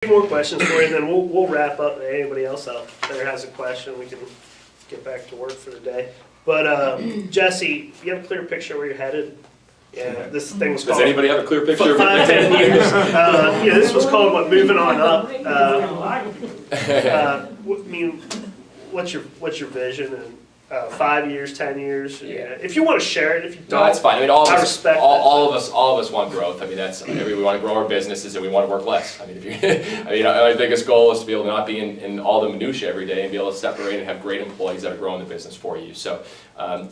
Few more questions for you, and then we'll wrap up. Anybody else out there has a question, we can get back to work for the day. But Jesse, you have a clear picture where you're headed? Yeah, this thing was called... Does anybody have a clear picture? 5-10 years. Yeah, this was called, what, moving on up. I mean, what's your vision in 5 years, 10 years? Yeah. If you want to share it, if you don't, no, that's fine. I mean, all of us want growth. I mean, we want to grow our businesses and we want to work less. I mean, our biggest goal is to be able to not be in all the minutia every day and be able to separate and have great employees that are growing the business for you. So,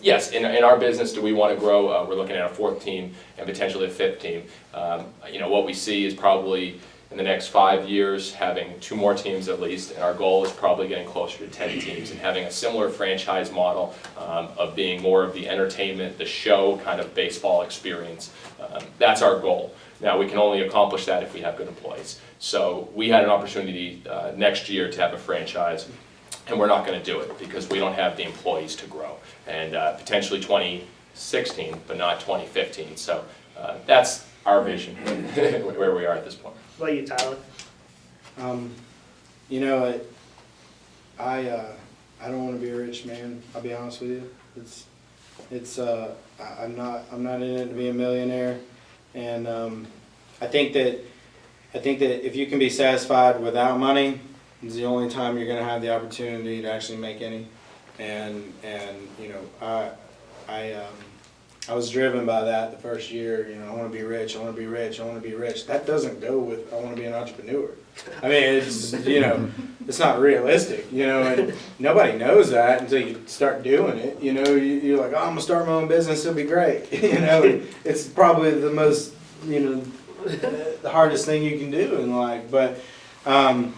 yes, in our business, do we want to grow? We're looking at a 4th team and potentially a 5th team. What we see is probably in the next 5 years having 2 more teams at least, and our goal is probably getting closer to 10 teams and having a similar franchise model of being more of the entertainment, the show kind of baseball experience. That's our goal. Now, we can only accomplish that if we have good employees. So we had an opportunity next year to have a franchise, and we're not going to do it because we don't have the employees to grow. And potentially 2016, but not 2015. So that's our vision where we are at this point. What about you, Tyler? I don't want to be a rich man. I'll be honest with you. I'm not in it to be a millionaire, and I think that if you can be satisfied without money, it's the only time you're going to have the opportunity to actually make any. And I was driven by that the first year. I want to be rich, I want to be rich, I want to be rich. That doesn't go with I want to be an entrepreneur. I mean, it's, it's not realistic, and nobody knows that until you start doing it. You're like, oh, I'm going to start my own business, it'll be great. It's probably the most, the hardest thing you can do in life. But, I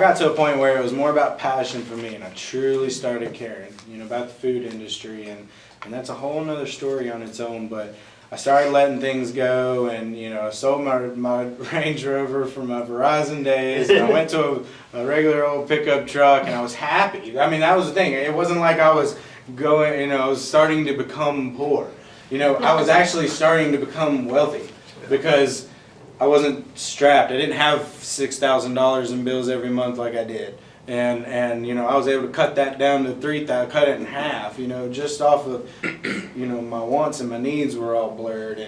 got to a point where it was more about passion for me, and I truly started caring, about the food industry, and that's a whole nother story on its own. But I started letting things go, and I sold my Range Rover from my Verizon days, and I went to a regular old pickup truck, and I was happy. I mean, that was the thing. It wasn't like I was going, I was starting to become poor. I was actually starting to become wealthy because I wasn't strapped. I didn't have $6,000 in bills every month like I did. And I was able to cut that down to $3,000, cut it in half, just off of, my wants and my needs were all blurred,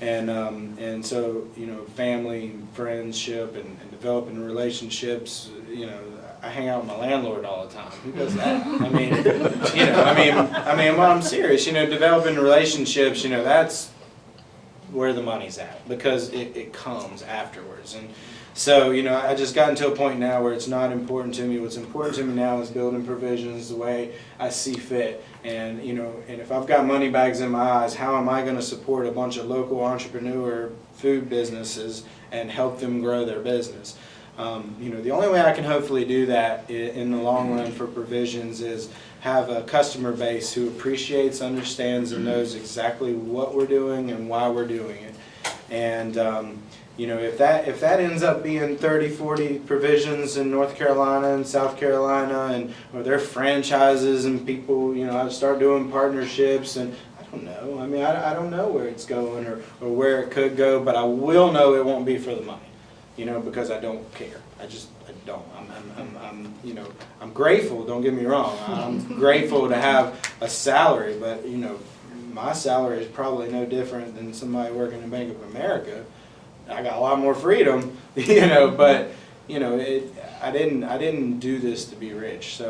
and so, family, friendship, and developing relationships, I hang out with my landlord all the time. Who does that? Well, I'm serious, developing relationships, that's where the money's at, because it comes afterwards. And so, I just gotten to a point now where it's not important to me. What's important to me now is building provisions the way I see fit. And, and if I've got money bags in my eyes, how am I going to support a bunch of local entrepreneur food businesses and help them grow their business? The only way I can hopefully do that in the long run for provisions is have a customer base who appreciates, understands, and knows exactly what we're doing and why we're doing it. And if that ends up being 30, 40 provisions in North Carolina and South Carolina, or their franchises and people, I start doing partnerships, and I don't know. I mean, I don't know where it's going or where it could go, but I will know it won't be for the money, because I don't care. I don't. I'm grateful. Don't get me wrong. I'm grateful to have a salary, but my salary is probably no different than somebody working in Bank of America. I got a lot more freedom, but I didn't do this to be rich. So